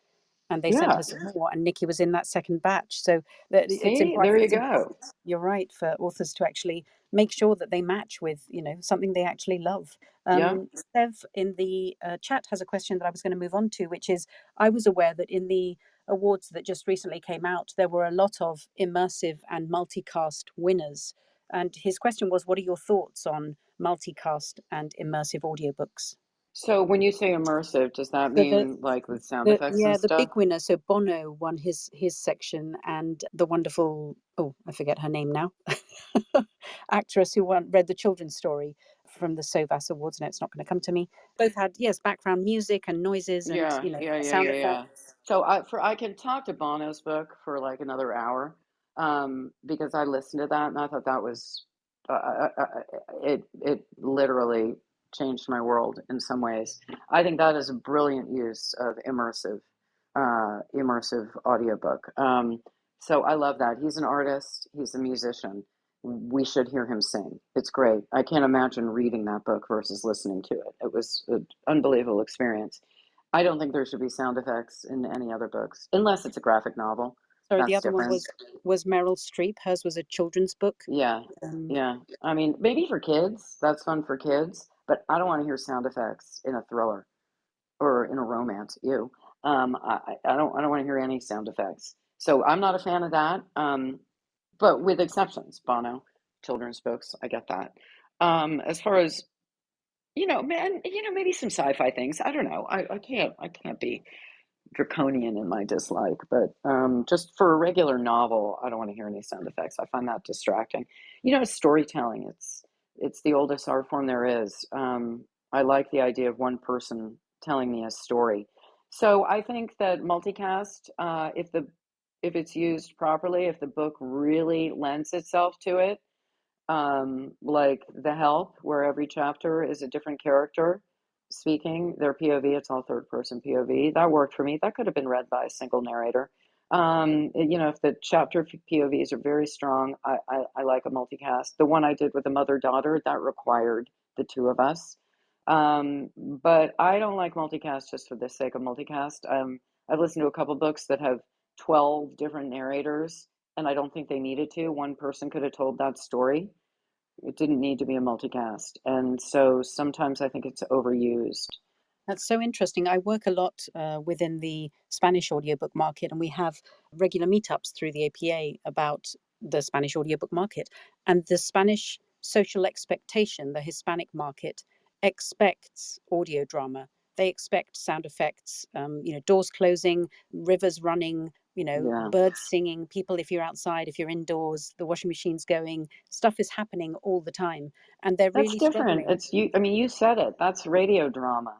And they sent Yeah. her some more, and Nikki was in that second batch. So that See, there you it's go. important. You're right, for authors to actually make sure that they match with something they actually love. Yeah. Sev in the chat has a question that I was going to move on to, which is, I was aware that in the awards that just recently came out, there were a lot of immersive and multicast winners. And his question was, what are your thoughts on multicast and immersive audiobooks? So when you say immersive, does that So the mean like with sound effects and the stuff? big winner, so Bono won his section, and the wonderful, oh, I forget her name now, actress who read the children's story from the SOVAS Awards. No, it's not going to come to me. Both had, yes, background music and noises and Yeah, yeah, yeah, sound yeah, yeah. effects. So I can talk to Bono's book for like another hour, because I listened to that and I thought that was it literally changed my world in some ways. I think that is a brilliant use of immersive audiobook. So I love that. He's an artist, he's a musician. We should hear him sing. It's great. I can't imagine reading that book versus listening to it. It was an unbelievable experience. I don't think there should be sound effects in any other books, unless it's a graphic novel. Sorry, the That's other one different. was Meryl Streep. Hers was a children's book. Yeah, Um, yeah. I mean, maybe for kids, that's fun for kids, but I don't want to hear sound effects in a thriller or in a romance. Ew. I don't want to hear any sound effects. So I'm not a fan of that. But with exceptions, Bono, children's books, I get that. As far as man, maybe some sci-fi things. I don't know. I can't be draconian in my dislike, but just for a regular novel, I don't want to hear any sound effects. I find that distracting. Storytelling. It's the oldest art form there is. I like the idea of one person telling me a story. So I think that multicast, if it's used properly, if the book really lends itself to it, like The Help, where every chapter is a different character speaking their POV. It's all third person POV. That worked for me. That could have been read by a single narrator. If the chapter POVs are very strong, I like a multicast. The one I did with the mother daughter, that required the two of us. But I don't like multicast just for the sake of multicast. I've listened to a couple books that have 12 different narrators, and I don't think they needed to. One person could have told that story. It didn't need to be a multicast. And so sometimes I think it's overused. That's so interesting. I work a lot within the Spanish audiobook market, and we have regular meetups through the APA about the Spanish audiobook market. And the Spanish social expectation, the Hispanic market, expects audio drama. They expect sound effects, doors closing, rivers running, Yeah, birds singing, people if you're outside, if you're indoors, the washing machine's going, stuff is happening all the time. And they're that's really different. struggling. It's you. I mean, you said it. That's radio drama.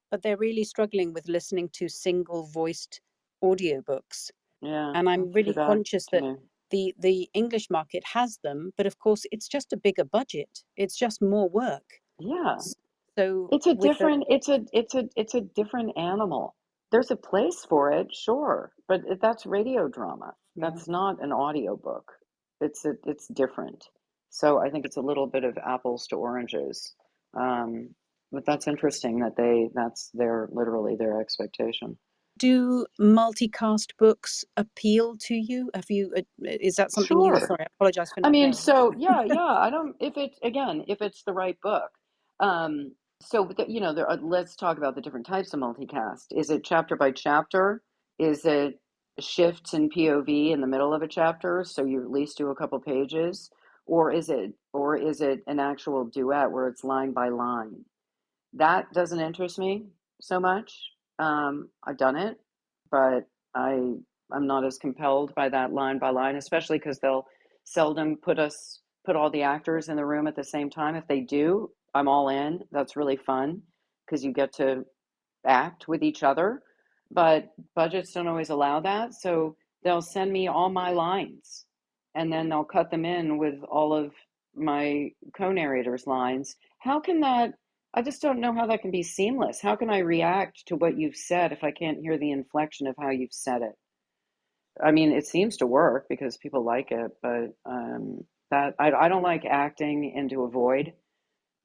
But they're really struggling with listening to single voiced audiobooks. Yeah, And I'm that's too really bad conscious to that me. the English market has them, but of course it's just a bigger budget. It's just more work. Yeah, So it's a with the different. It's a different animal. There's a place for it, sure, but that's radio drama. yeah. That's not an audiobook. It's different. So I think it's a little bit of apples to oranges. But that's interesting that that's their literally their expectation. Do multicast books appeal to you? Have you is that something you Sure. sorry, I apologize for I not mean, knowing. so yeah, yeah. I don't if it again if it's the right book. Let's talk about the different types of multicast. Is it chapter by chapter? Is it shifts in POV in the middle of a chapter, so you at least do a couple pages, or is it an actual duet where it's line by line? That doesn't interest me so much. I've done it, but I I'm not as compelled by that line by line, especially because they'll seldom put all the actors in the room at the same time. If they do, I'm all in. That's really fun because you get to act with each other, but budgets don't always allow that. So they'll send me all my lines and then they'll cut them in with all of my co-narrators' lines. How can that? I just don't know how that can be seamless. How can I react to what you've said if I can't hear the inflection of how you've said it? I mean, it seems to work because people like it, but I don't like acting into a void.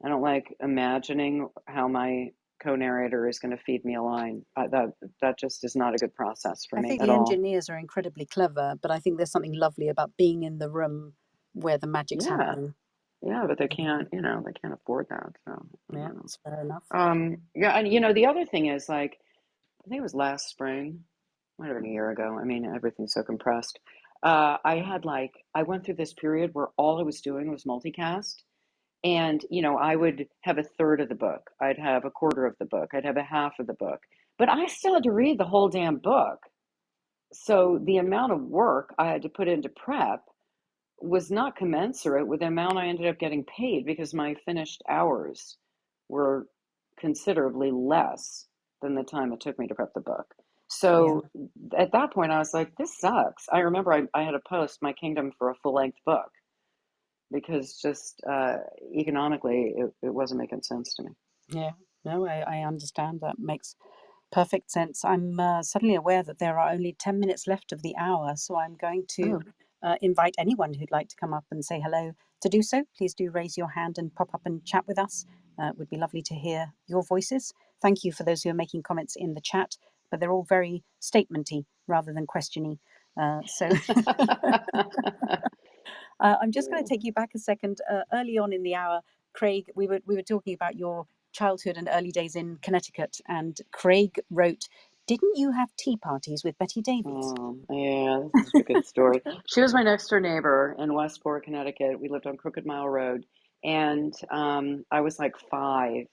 I don't like imagining how my co-narrator is going to feed me a line. That just is not a good process for I me think at the all. engineers are incredibly clever, but I think there's something lovely about being in the room where the magic's Yeah, happening. yeah, but they Yeah, can't, they can't afford that. So I yeah, don't know. it's fair enough. Yeah, and the other thing is like, I think it was last spring, might have been a year ago. I mean, everything's so compressed. I went through this period where all I was doing was multicast. And, I would have a third of the book. I'd have a quarter of the book. I'd have a half of the book. But I still had to read the whole damn book. So the amount of work I had to put into prep was not commensurate with the amount I ended up getting paid because my finished hours were considerably less than the time it took me to prep the book. Yeah. So at that point, I was like, this sucks. I remember I had to post My Kingdom for a full length book because just economically, it wasn't making sense to me. Yeah, no, I understand. That makes perfect sense. I'm suddenly aware that there are only 10 minutes left of the hour, so I'm going to Oh, invite anyone who'd like to come up and say hello to do so. Please do raise your hand and pop up and chat with us. It would be lovely to hear your voices. Thank you for those who are making comments in the chat, but they're all very statementy rather than questiony. So I'm just going to take you back a second. Early on in the hour, Craig, we were talking about your childhood and early days in Connecticut, and Craig wrote, "Didn't you have tea parties with Bette Davis?" yeah, this is a good story. She was my next door neighbor in Westport, Connecticut. We lived on Crooked Mile Road, and I was like 5.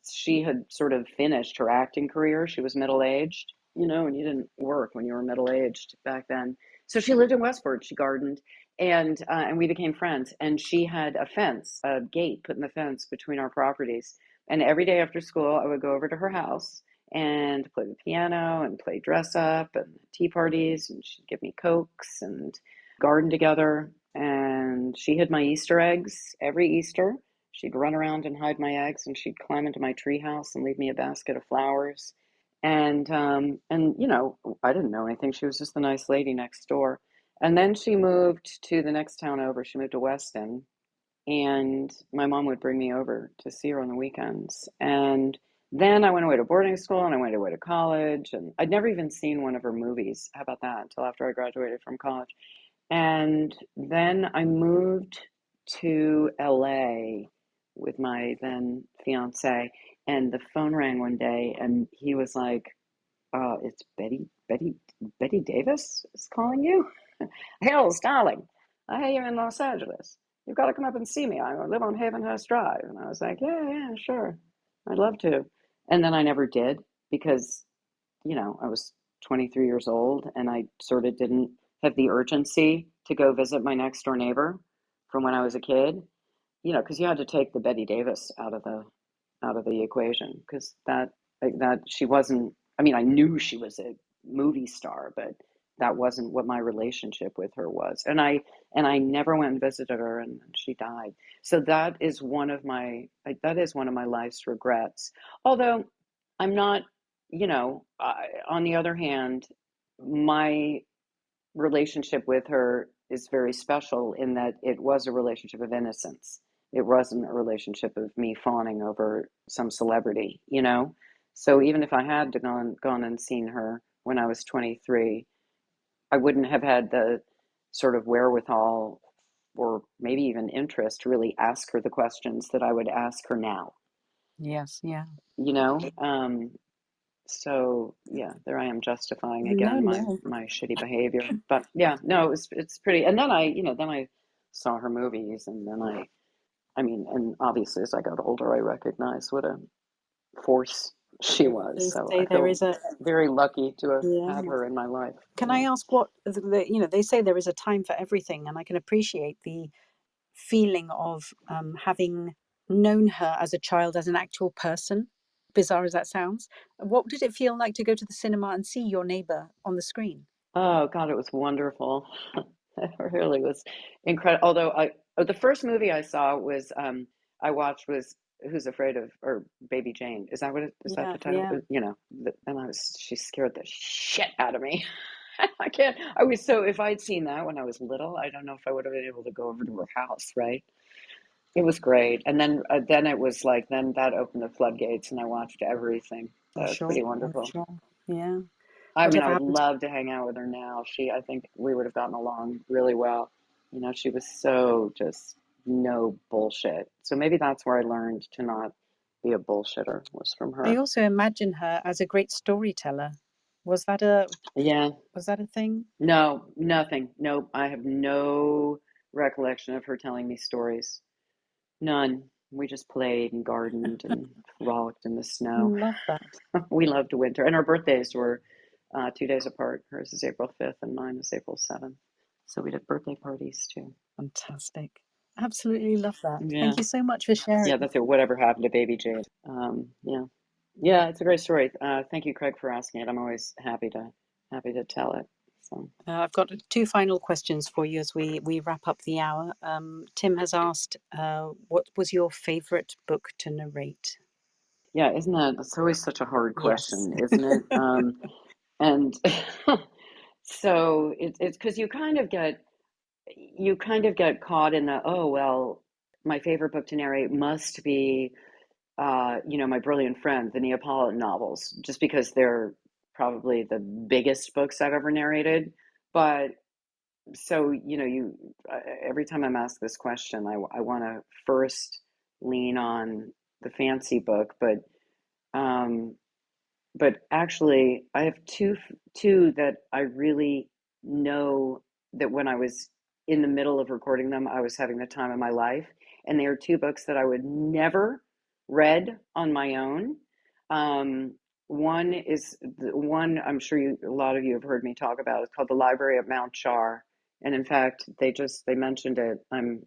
She had sort of finished her acting career. She was middle-aged, and you didn't work when you were middle-aged back then. So she lived in Westport. She gardened, and we became friends. And she had a fence, a gate put in the fence between our properties. And every day after school, I would go over to her house and play the piano and play dress up and tea parties. And she'd give me cokes and garden together. And she hid my Easter eggs every Easter. She'd run around and hide my eggs, and she'd climb into my tree house and leave me a basket of flowers. And I didn't know anything. She was just the nice lady next door. And then she moved to the next town over. She moved to Weston, and my mom would bring me over to see her on the weekends. And then I went away to boarding school, and I went away to college, and I'd never even seen one of her movies. How about that? Until after I graduated from college. And then I moved to LA with my then fiance, and the phone rang one day, and he was like, it's Betty Davis is calling you. Hills, darling, I hear you're in Los Angeles. You've got to come up and see me. I live on Havenhurst Drive." And I was like, yeah, sure. I'd love to. And then I never did because, I was 23 years old and I sort of didn't have the urgency to go visit my next door neighbor from when I was a kid, because you had to take the Betty Davis out of the equation because that she wasn't. I mean, I knew she was a movie star, but that wasn't what my relationship with her was. And I never went and visited her, and she died. So that is one of my life's regrets. Although I'm not, on the other hand, my relationship with her is very special in that it was a relationship of innocence. It wasn't a relationship of me fawning over some celebrity. So even if I had gone and seen her when I was 23, I wouldn't have had the sort of wherewithal or maybe even interest to really ask her the questions that I would ask her now, Yes, yeah. you know? So yeah, there I am justifying No, again my no. my shitty behavior. But yeah, no, it's pretty. And then I saw her movies, and then I mean, and obviously as I got older, I recognized what a force she was. They So I say there feel is a, very lucky to have yeah. had her in my life. Can I Yeah. ask what they say there is a time for everything, and I can appreciate the feeling of having known her as a child, as an actual person, bizarre as that sounds. What did it feel like to go to the cinema and see your neighbor on the screen? Oh God, it was wonderful. It really was incredible. Although the first movie I watched was Who's Afraid of or Baby Jane. Is that what is that Yeah, the title? yeah. And she scared the shit out of me. I can't. I was so if I'd seen that when I was little, I don't know if I would have been able to go over to her house, right? It was great. And then it was like then that opened the floodgates and I watched everything. So I'm it's sure. pretty I'm wonderful. sure. Yeah. I mean, I Whatever would happened? love to hang out with her now. I think we would have gotten along really well. She was so just no bullshit. So maybe that's where I learned to not be a bullshitter was from I her. also imagine her as a great storyteller. Was that a Yeah, was that a thing? no, nothing. Nope. I have no recollection of her telling me stories. None. We just played and gardened and frolicked in the snow. Love that. We loved winter. And our birthdays were 2 days apart. Hers is April 5th and mine is April 7th. So we did birthday parties too. Fantastic. Absolutely love that. Yeah. Thank you so much for Yeah, sharing. that's it. Whatever happened to Baby Jade. Yeah. Yeah, it's a great story. Thank you, Craig, for asking it. I'm always happy to tell it. So I've got two final questions for you as we wrap up the hour. Tim has asked, what was your favorite book to narrate? yeah, isn't that's always such a hard Yes. question, isn't it? And so it's because you kind of get caught in the, oh well, my favorite book to narrate must be My Brilliant Friend, the Neapolitan novels, just because they're probably the biggest books I've ever narrated. But so, every time I'm asked this question, I want to first lean on the fancy book, um, but actually, I have two that I really know that when I was in the middle of recording them, I was having the time of my life, and they are two books that I would never read on my own. Um, One is the one I'm sure a lot of you have heard me talk about. It's called The Library of Mount Char. And in fact, they mentioned it. I'm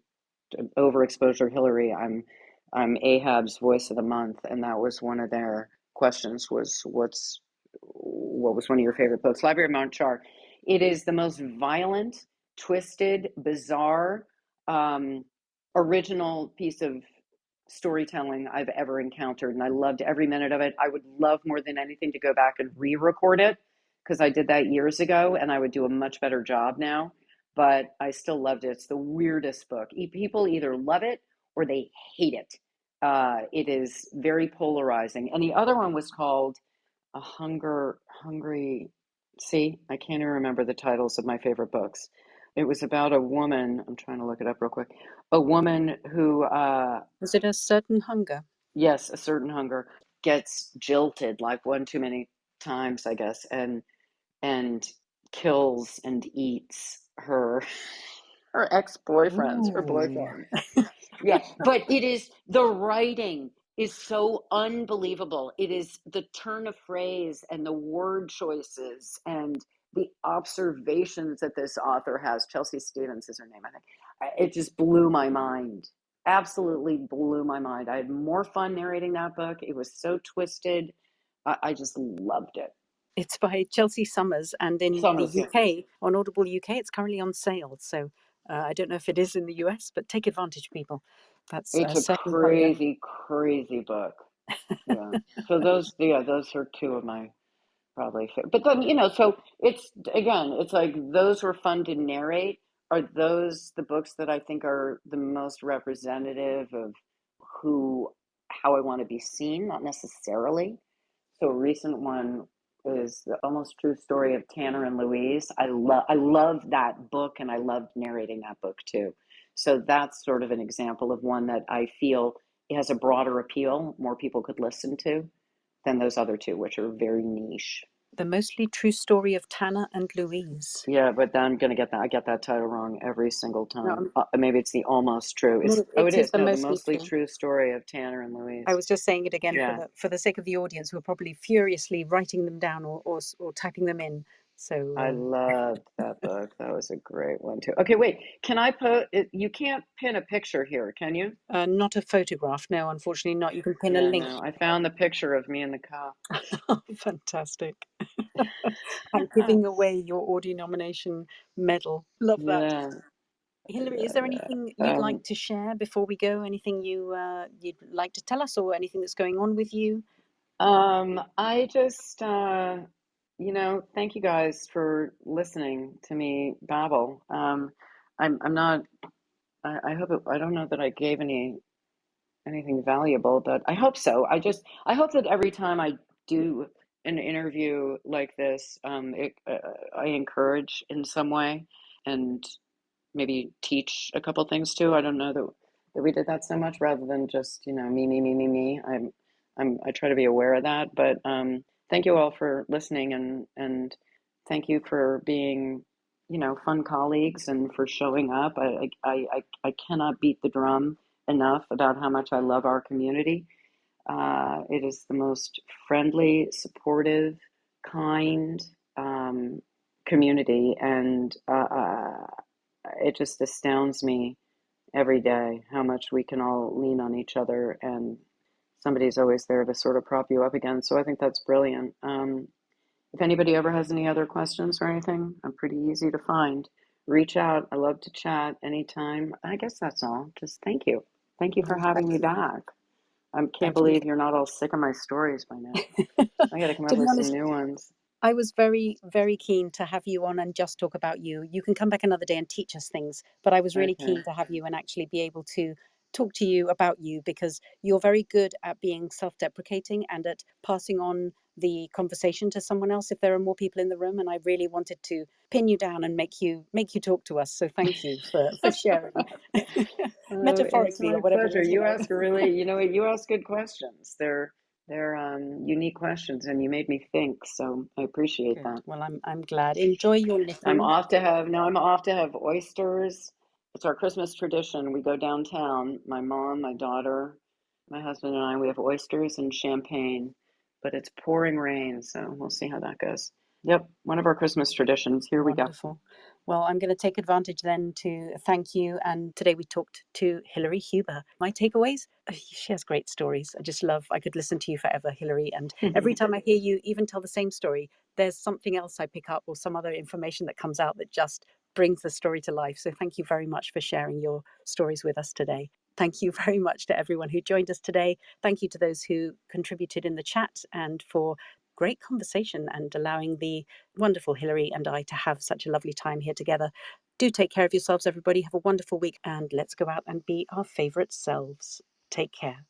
overexposure Hillary. I'm Ahab's voice of the month, and that was one of their questions was what was one of your favorite books? Library of Mount Char. It is the most violent, twisted, bizarre, um, original piece of storytelling I've ever encountered, and I loved every minute of it. I would love more than anything to go back and re-record it because I did that years ago, and I would do a much better job now. But I still loved it. It's the weirdest book. People either love it or they hate it. It is very polarizing. And the other one was called A Hungry. See, I can't even remember the titles of my favorite books. It was about a woman. I'm trying to look it up real quick. A woman who Was it A Certain Hunger? yes, a certain hunger gets jilted like one too many times, I guess, and kills and eats her ex-boyfriends, her Ooh. boyfriend. Yeah, but it is the writing is so unbelievable. It is the turn of phrase and the word choices and the observations that this author has. Chelsea Stevens is her name, I think. It just blew my mind. Absolutely blew my mind. I had more fun narrating that book. It was so twisted. I just loved it. It's by Chelsea Summers, and in the Summers, yeah. UK, on Audible UK, it's currently on sale. So I don't know if it is in the US, but take advantage, people. That's It's a Certain Hunger. crazy, crazy book. Yeah. So those are two of my probably but then so it's again it's like those were fun to narrate. Are those the books that I think are the most representative of who how I want to be seen? Not necessarily. So a recent one is the almost true story of Tanner and Louise. I love that book, and I loved narrating that book too. So that's sort of an example of one that I feel it has a broader appeal, more people could listen to than those other two, which are very niche. The Mostly True Story of Tanner and Louise. Yeah, but then I'm gonna get that. I get that title wrong every single No, time. Maybe it's the almost true. no, It it is is. the No, the Mostly mostly True. true story of Tanner and I Louise. was just saying it again Yeah, for the sake of the audience who are probably furiously writing them down or typing them in. I So loved that book. That was a great one too. Okay, wait. Can I put it? You can't pin a picture here, can you? not a photograph. No, unfortunately not. You can pin a Yeah, link. no. I found the picture of me in the car. Oh, fantastic. And giving away your Audie nomination medal. Love that. Yeah, Hilary, is yeah, there yeah. anything you'd like to share before we go? Anything you'd like to tell us, or anything that's going on with you? I just, thank you guys for listening to me babble. I'm not. I hope I don't know that I gave anything valuable, but I hope so. I hope that every time I do an interview like this, I encourage in some way and maybe teach a couple things too. I don't know that we did that so much rather than just, me, me, me, me, me. I try to be aware of that, but thank you all for listening and thank you for being, fun colleagues and for showing up. I cannot beat the drum enough about how much I love our community. It is the most friendly, supportive, kind community, and it just astounds me every day how much we can all lean on each other, and somebody's always there to sort of prop you up again. So I think that's brilliant. If anybody ever has any other questions or anything, I'm pretty easy to find. Reach out. I love to chat anytime. I guess that's all. Just thank you. Thank you for having Thank me you. back. I can't Thank you. believe you're not all sick of my stories by now. I got to come To up be with some honest, new ones. I was very, very keen to have you on and just talk about you. You can come back another day and teach us things, but I was really Okay. keen to have you and actually be able to talk to you about you because you're very good at being self-deprecating and at passing on the conversation to someone else if there are more people in the room. And I really wanted to pin you down and make you talk to us. So thank you for sharing, It's metaphorically or my whatever it pleasure. is. You ask really, you ask good questions. They're unique questions, and you made me think. So I appreciate Good. that. Well, I'm glad. Enjoy your I'm knitting. off to have now. I'm off to have oysters. It's our Christmas tradition. We go downtown. My mom, my daughter, my husband, and I. We have oysters and champagne but it's pouring rain, so we'll see how that goes. Yep, one of our Christmas traditions. Here we go. Wonderful. Well, I'm going to take advantage then to thank you. And today we talked to Hilary Huber. My takeaways? She has great stories. I could listen to you forever, Hilary. And every time I hear you even tell the same story, there's something else I pick up or some other information that comes out that just brings the story to life. So thank you very much for sharing your stories with us today. Thank you very much to everyone who joined us today. Thank you to those who contributed in the chat and for great conversation and allowing the wonderful Hilary and I to have such a lovely time here together. Do take care of yourselves, everybody. Have a wonderful week, and let's go out and be our favourite selves. Take care.